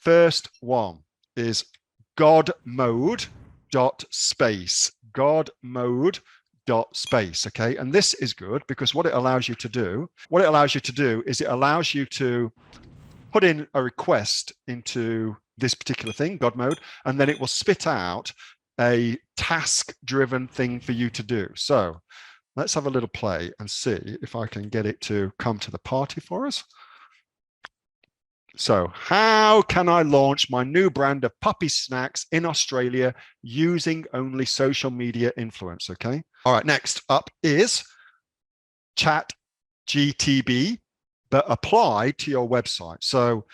First one is Godmode.space. Godmode.space. Okay, and this is good because what it allows you to do, is it allows you to put in a request into this particular thing, Godmode, and then it will spit out a task-driven thing for you to do. So let's have a little play and see if I can get it to come to the party for us. So how can I launch my new brand of puppy snacks in Australia using only social media influence? Okay. All right. Next up is ChatGTB, but applied to your website. So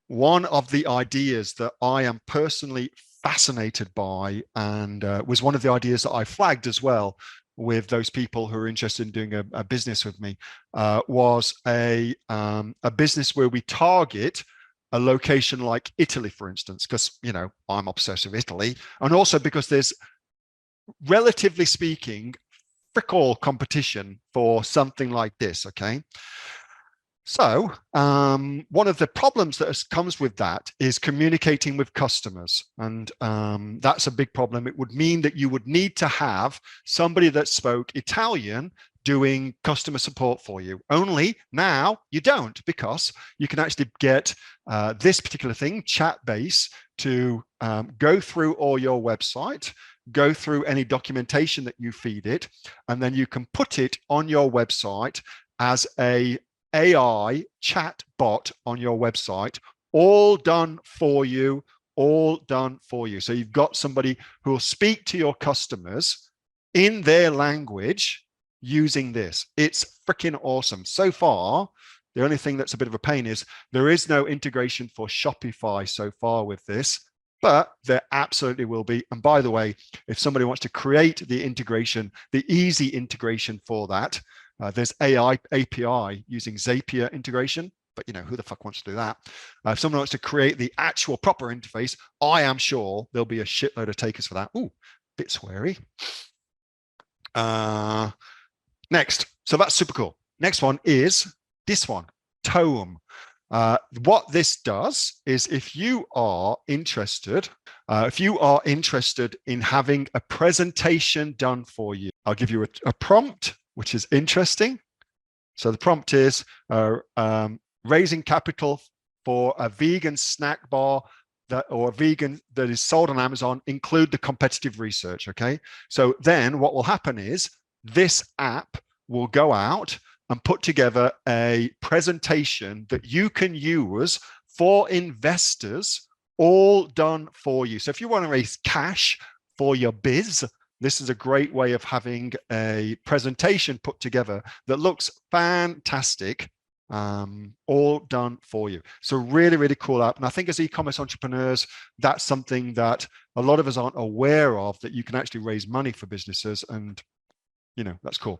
one of the ideas that I am personally fascinated by, and was one of the ideas that I flagged as well with those people who are interested in doing a business with me, was a business where we target a location like Italy, for instance, because, you know, I'm obsessed with Italy, and also because there's, relatively speaking, frick all competition for something like this. Okay. So one of the problems that comes with that is communicating with customers. And that's a big problem. It would mean that you would need to have somebody that spoke Italian doing customer support for you. Only now you don't, because you can actually get this particular thing, Chatbase, to go through all your website, go through any documentation that you feed it, and then you can put it on your website as a AI chat bot on your website, all done for you, So you've got somebody who will speak to your customers in their language using this. It's freaking awesome. So far, the only thing that's a bit of a pain is there is no integration for Shopify so far with this, but there absolutely will be. And by the way, if somebody wants to create the integration, the easy integration for that, there's AI API using Zapier integration, but you know, who the fuck wants to do that? If someone wants to create the actual proper interface, I am sure there'll be a shitload of takers for that. Ooh, bit sweary. Next, so that's super cool. Next one is this one, Tome. What this does is if you are interested in having a presentation done for you, I'll give you a prompt, which is interesting. So the prompt is raising capital for a vegan snack bar or a vegan that is sold on Amazon, include the competitive research. Okay. So then what will happen is this app will go out and put together a presentation that you can use for investors, all done for you. So if you want to raise cash for your biz, this is a great way of having a presentation put together that looks fantastic, all done for you. So really, really cool app. And I think as e-commerce entrepreneurs, that's something that a lot of us aren't aware of, that you can actually raise money for businesses. And, you know, that's cool.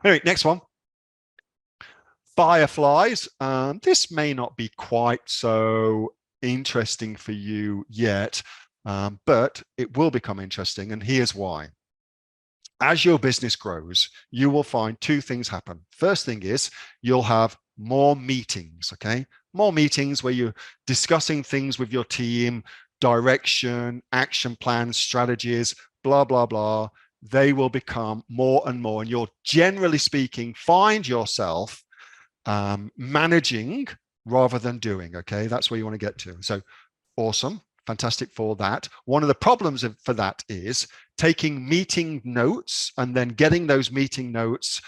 Anyway, next one. Fireflies. This may not be quite so interesting for you yet, but it will become interesting, and here's why. As your business grows, you will find two things happen. First thing is you'll have more meetings, okay? More meetings where you're discussing things with your team, direction, action plans, strategies, blah, blah, blah. They will become more and more, and you'll, generally speaking, find yourself managing rather than doing, okay? That's where you want to get to. So awesome. Fantastic for that. One of the problems for that is taking meeting notes and then getting those meeting notes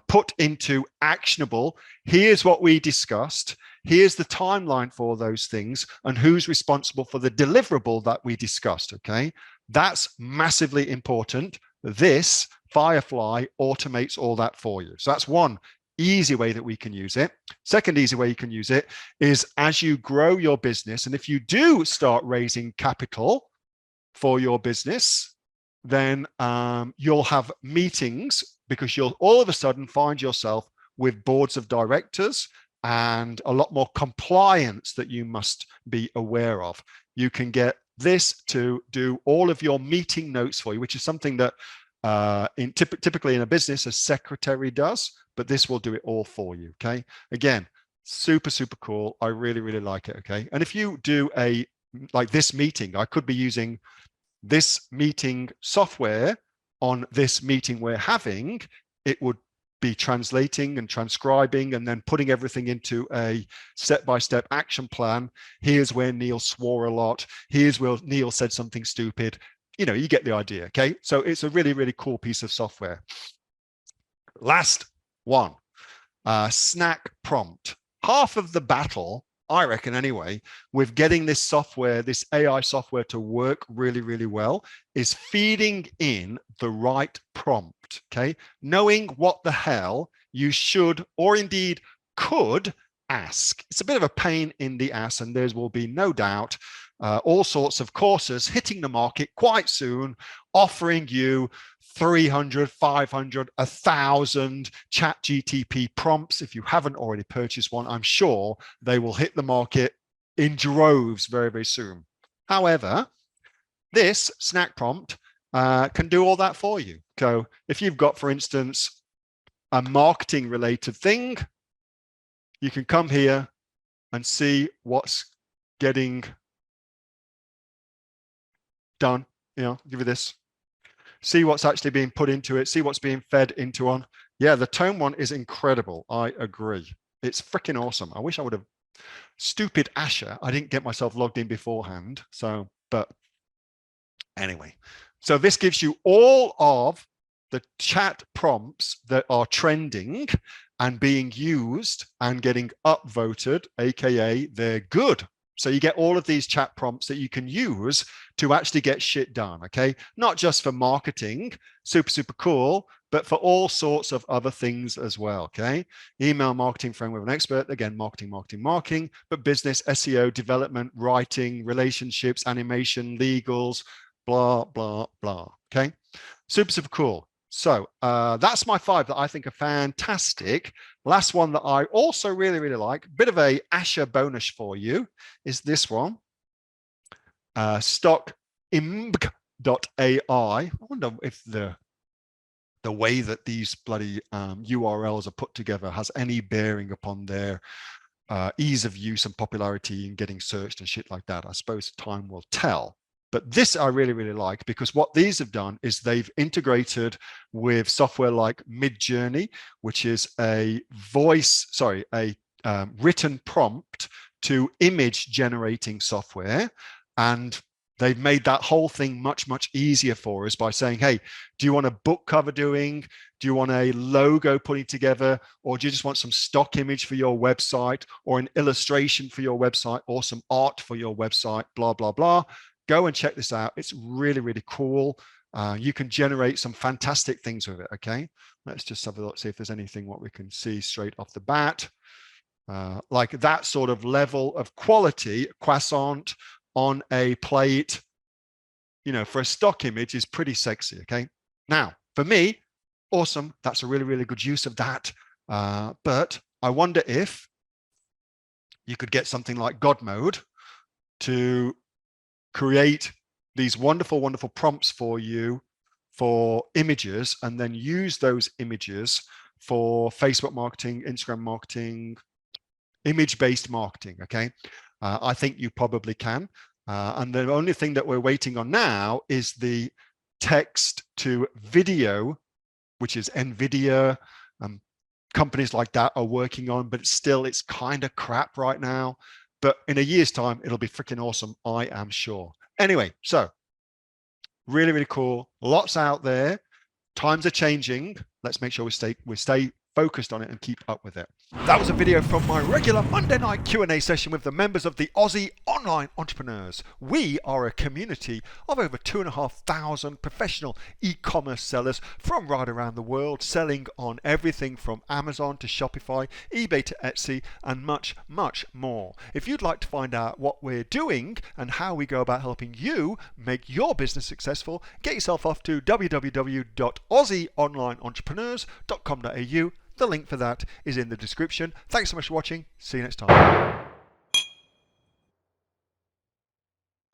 put into actionable. Here's what we discussed. Here's the timeline for those things and who's responsible for the deliverable that we discussed. Okay. That's massively important. This Firefly automates all that for you. So that's one easy way that we can use it. Second easy way you can use it is as you grow your business, and if you do start raising capital for your business, then you'll have meetings, because you'll all of a sudden find yourself with boards of directors and a lot more compliance that you must be aware of. You can get this to do all of your meeting notes for you, which is something that typically in a business a secretary does, but this will do it all for you. Okay. Again, Super, super cool. I really, really like it. Okay. And if you do like this meeting, I could be using this meeting software on this meeting we're having. It would be translating and transcribing and then putting everything into a step-by-step action plan. Here's where Neil swore a lot. Here's where Neil said something stupid. You know, you get the idea. Okay. So it's a really, really cool piece of software. Last one, snack prompt. Half of the battle, I reckon anyway, with getting this software, this AI software to work really, really well is feeding in the right prompt, okay? Knowing what the hell you should or indeed could ask. It's a bit of a pain in the ass, and there will be no doubt all sorts of courses hitting the market quite soon, offering you 300, 500, 1,000 ChatGTP prompts. If you haven't already purchased one, I'm sure they will hit the market in droves very, very soon. However, this snack prompt can do all that for you. So if you've got, for instance, a marketing related thing, you can come here and see what's getting done. You know, give you this. See what's actually being put into it, see what's being fed into on. Yeah, the Tome one is incredible. I agree. It's freaking awesome. I wish I would have, stupid Asher. I didn't get myself logged in beforehand. So, but anyway, so this gives you all of the chat prompts that are trending and being used and getting upvoted, AKA they're good. So you get all of these chat prompts that you can use to actually get shit done, okay? Not just for marketing, super, super cool, but for all sorts of other things as well, okay? Email marketing framework with an expert, again, marketing, but business, SEO, development, writing, relationships, animation, legals, blah, blah, blah, okay? Super, super cool. So that's my 5 that I think are fantastic. Last one that I also really, really like, bit of a Asher bonus for you, is this one, stockimg.ai. I wonder if the way that these bloody URLs are put together has any bearing upon their ease of use and popularity in getting searched and shit like that. I suppose time will tell. But this I really, really like, because what these have done is they've integrated with software like Midjourney, which is a written prompt to image generating software. And they've made that whole thing much, much easier for us by saying, hey, do you want a book cover doing? Do you want a logo putting together? Or do you just want some stock image for your website, or an illustration for your website, or some art for your website, blah, blah, blah. Go and check this out. It's really, really cool. You can generate some fantastic things with it, okay? Let's just have a look, see if there's anything what we can see straight off the bat. Like that sort of level of quality, croissant on a plate, you know, for a stock image is pretty sexy, okay? Now, for me, awesome. That's a really, really good use of that. But I wonder if you could get something like Godmode to create these wonderful, wonderful prompts for you for images, and then use those images for Facebook marketing, Instagram marketing, image-based marketing, okay? I think you probably can. And the only thing that we're waiting on now is the text to video, which is NVIDIA. Companies like that are working on, but it's kind of crap right now. But in a year's time, it'll be freaking awesome, I am sure. Anyway, so really, really cool. Lots out there. Times are changing. Let's make sure we stay focused on it and keep up with it. That was a video from my regular Monday night Q&A session with the members of the Aussie Online Entrepreneurs. We are a community of over 2,500 professional e-commerce sellers from right around the world, selling on everything from Amazon to Shopify, eBay to Etsy, and much, much more. If you'd like to find out what we're doing and how we go about helping you make your business successful, get yourself off to www.aussieonlineentrepreneurs.com.au. The link for that is in the description. Thanks so much for watching. See you next time.